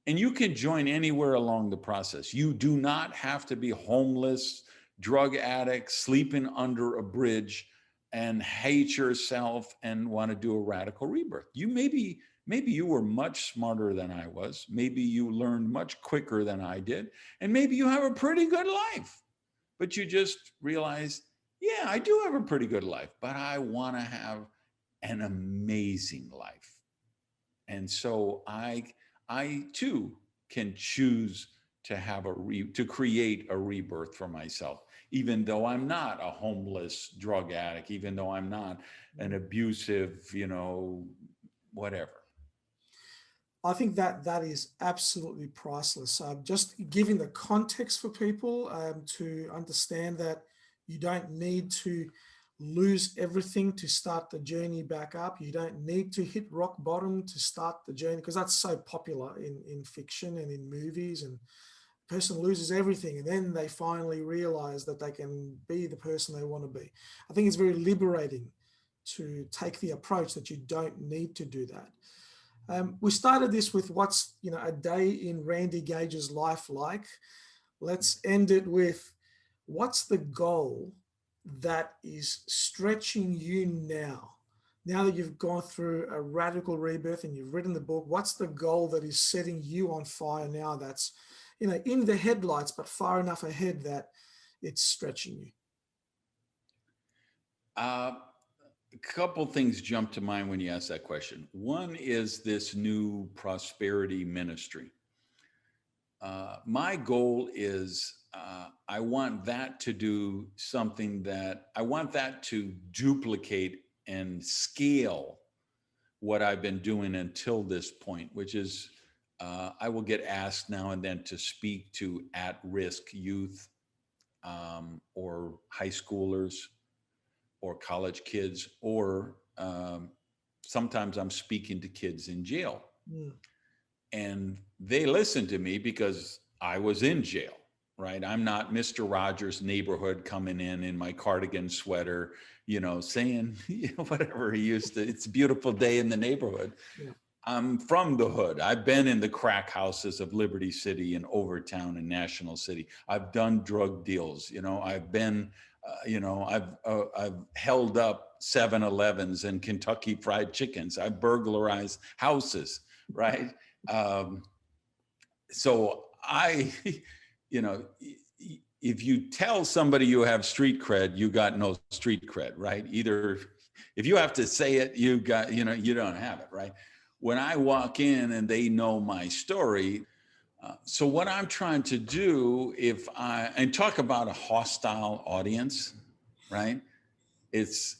And you can join anywhere along the process. You do not have to be homeless, drug addict, sleeping under a bridge and hate yourself and want to do a radical rebirth. You maybe maybe you were much smarter than I was. Maybe you learned much quicker than I did. And maybe you have a pretty good life, but you just realized, yeah, I do have a pretty good life, but I want to have an amazing life. And so I too can choose to have to create a rebirth for myself, even though I'm not a homeless drug addict, even though I'm not an abusive, whatever. I think that that is absolutely priceless. Just giving the context for people to understand that you don't need to lose everything to start the journey back up. You don't need to hit rock bottom to start the journey, because that's so popular in fiction and in movies. And the person loses everything and then they finally realize that they can be the person they want to be. I think it's very liberating to take the approach that you don't need to do that. We started this with what's a day in Randy Gage's life like. Let's end it with what's the goal that is stretching you now? Now that you've gone through a radical rebirth and you've written the book, what's the goal that is setting you on fire now that's in the headlights but far enough ahead that it's stretching you? A couple things jump to mind when you ask that question. One is this new prosperity ministry. My goal is I want that to do something that I want that to duplicate and scale what I've been doing until this point, which is I will get asked now and then to speak to at-risk youth or high schoolers or college kids, or sometimes I'm speaking to kids in jail. Mm. And they listen to me because I was in jail, right? I'm not Mr. Rogers' neighborhood coming in my cardigan sweater, saying, whatever he used to, it's a beautiful day in the neighborhood. Yeah. I'm from the hood. I've been in the crack houses of Liberty City and Overtown and National City. I've done drug deals. I've been, I've held up 7-Elevens and Kentucky Fried Chickens. I've burglarized houses, right? So I, if you tell somebody you have street cred, you got no street cred, right? Either if you have to say it, you got, you don't have it, right? When I walk in and they know my story, so what I'm trying to do, and talk about a hostile audience, right? It's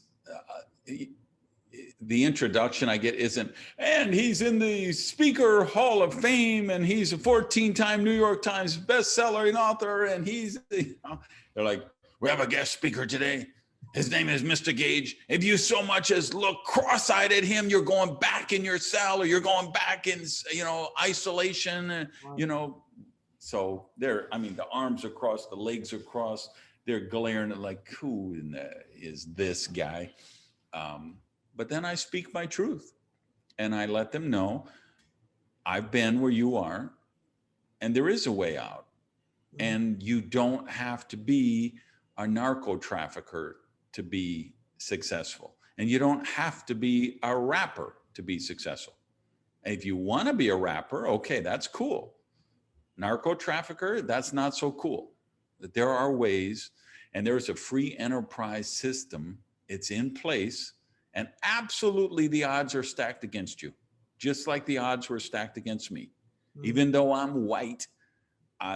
the introduction I get isn't, and he's in the Speaker Hall of Fame, and he's a 14-time New York Times bestseller and author, and he's, they're like, we have a guest speaker today. His name is Mr. Gage. If you so much as look cross-eyed at him, you're going back in your cell, or you're going back in, isolation, So the arms are crossed, the legs are crossed. They're glaring at like, who is this guy? But then I speak my truth and I let them know I've been where you are and there is a way out. And you don't have to be a narco trafficker to be successful. And you don't have to be a rapper to be successful. And if you want to be a rapper, okay, that's cool. Narco trafficker, that's not so cool. But there are ways, and there's a free enterprise system. It's in place, and absolutely the odds are stacked against you, just like the odds were stacked against me. Even though I'm white,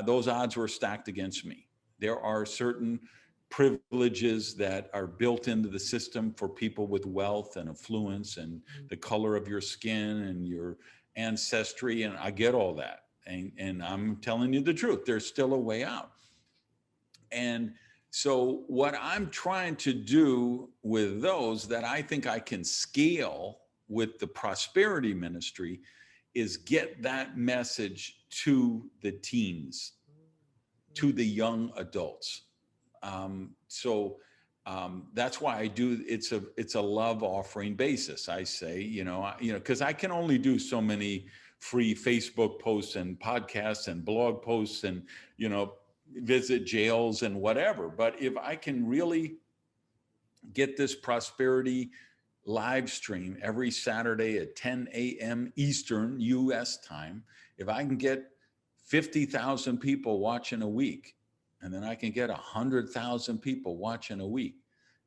those odds were stacked against me. There are certain privileges that are built into the system for people with wealth and affluence and the color of your skin and your ancestry. And I get all that. And I'm telling you the truth. There's still a way out. And so what I'm trying to do with those that I think I can scale with the prosperity ministry is get that message to the teens, to the young adults. That's why I do. It's a love offering basis. I say, because I can only do so many free Facebook posts and podcasts and blog posts and visit jails and whatever. But if I can really get this prosperity live stream every Saturday at 10 a.m. Eastern US time, if I can get 50,000 people watching a week, and then I can get 100,000 people watching a week.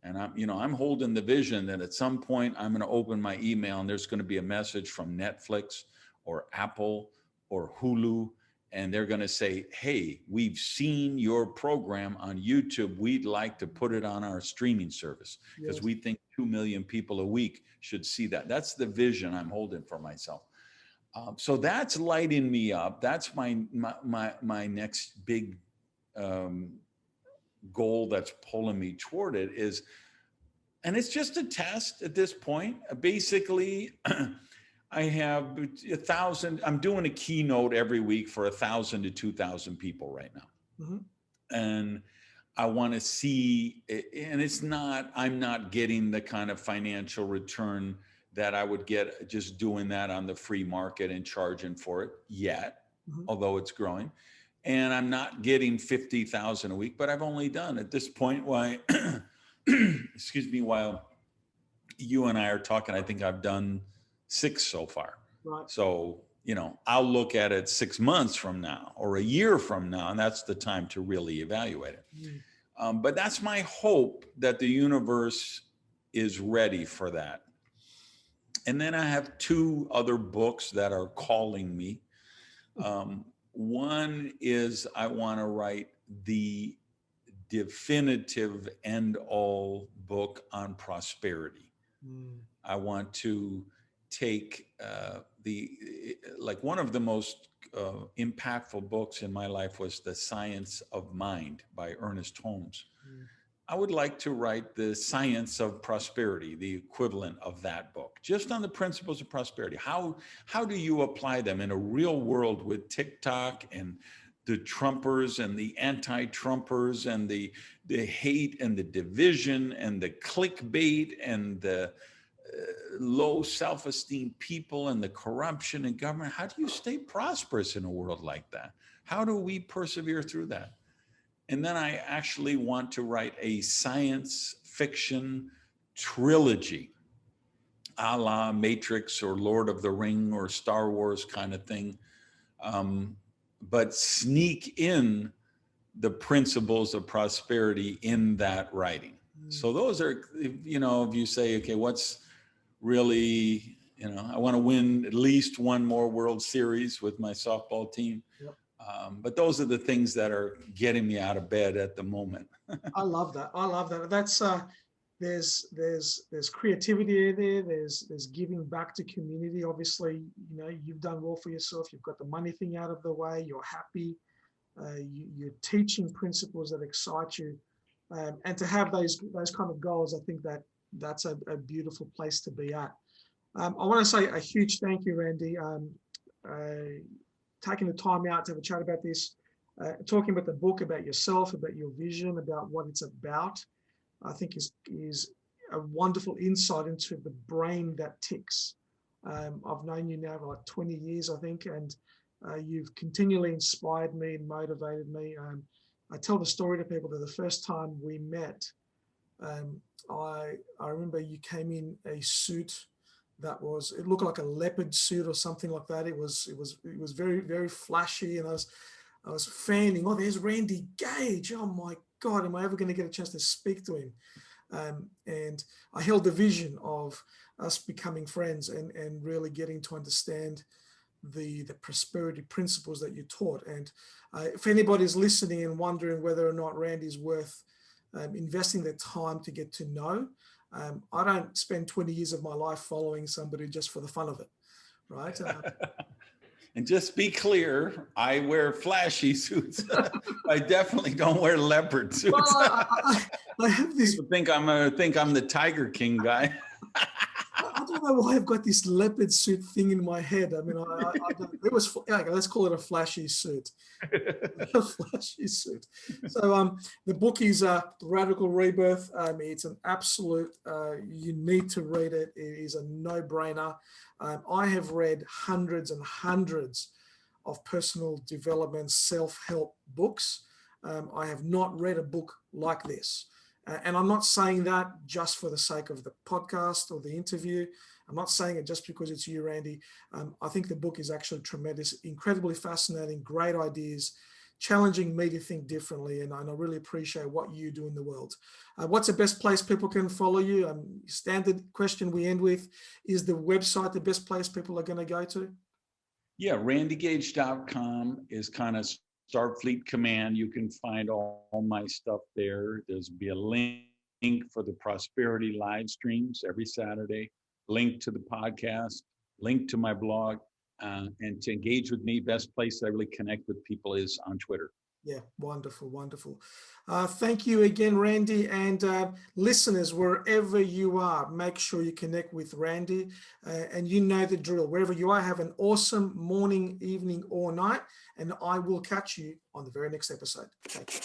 And I'm holding the vision that at some point I'm going to open my email and there's going to be a message from Netflix or Apple or Hulu, and they're going to say, hey, we've seen your program on YouTube. We'd like to put it on our streaming service because we think 2 million people a week should see that. That's the vision I'm holding for myself. So that's lighting me up. That's my next big goal that's pulling me toward it is, and it's just a test at this point. Basically, I have 1,000. I'm doing a keynote every week for 1,000 to 2,000 people right now, and I want to see. And I'm not getting the kind of financial return that I would get just doing that on the free market and charging for it yet, although it's growing. And I'm not getting 50,000 a week, but I've only done at this point, excuse me, while you and I are talking, I think I've done 6 so far. Right. So, I'll look at it 6 months from now or a year from now, and that's the time to really evaluate it. But that's my hope, that the universe is ready for that. And then I have 2 other books that are calling me. One is I want to write the definitive end-all book on prosperity. I want to take one of the most impactful books in my life was The Science of Mind by Ernest Holmes. I would like to write the science of prosperity, the equivalent of that book, just on the principles of prosperity. How do you apply them in a real world with TikTok and the Trumpers and the anti-Trumpers and the hate and the division and the clickbait and the low self-esteem people and the corruption in government? How do you stay prosperous in a world like that? How do we persevere through that? And then I actually want to write a science fiction trilogy, a la Matrix or Lord of the Ring or Star Wars kind of thing, but sneak in the principles of prosperity in that writing. So those are, if you say, okay, what's really, I want to win at least one more World Series with my softball team. But those are the things that are getting me out of bed at the moment. I love that. That's there's creativity there. There's giving back to community. Obviously, you've done well for yourself. You've got the money thing out of the way. You're happy. You're teaching principles that excite you, and to have those kind of goals, I think that's a beautiful place to be at. I want to say a huge thank you, Randy. Taking the time out to have a chat about this, talking about the book, about yourself, about your vision, about what it's about, I think is a wonderful insight into the brain that ticks. I've known you now for like 20 years, I think, and you've continually inspired me and motivated me. I tell the story to people that the first time we met, I remember you came in a suit that it looked like a leopard suit or something like that. It was very, very flashy, and I was fanning. Oh, there's Randy Gage. Oh my God, am I ever going to get a chance to speak to him? And I held the vision of us becoming friends and really getting to understand the prosperity principles that you taught. And if anybody's listening and wondering whether or not Randy's worth investing their time to get to know, I don't spend 20 years of my life following somebody just for the fun of it, right? And just be clear, I wear flashy suits. I definitely don't wear leopard suits. Well, I have this. People think I'm the Tiger King guy. I don't know why I've got this leopard suit thing in my head. I mean, it was, let's call it a flashy suit. A flashy suit. So the book is Radical Rebirth. It's an absolute, you need to read it. It is a no-brainer. I have read hundreds and hundreds of personal development, self-help books. I have not read a book like this. And I'm not saying that just for the sake of the podcast or the interview. I'm not saying it just because it's you, Randy. I think the book is actually tremendous, incredibly fascinating, great ideas, challenging me to think differently. And I really appreciate what you do in the world. What's the best place people can follow you? Standard question we end with, is the website the best place people are going to go to? Yeah, randygage.com is kind of Starfleet Command. You can find all my stuff there. There's be a link for the Prosperity live streams every Saturday, link to the podcast, link to my blog, and to engage with me, best place I really connect with people is on Twitter. Yeah, wonderful, wonderful. Thank you again, Randy. And listeners, wherever you are, make sure you connect with Randy. And you know the drill. Wherever you are, have an awesome morning, evening, or night. And I will catch you on the very next episode. Thank you.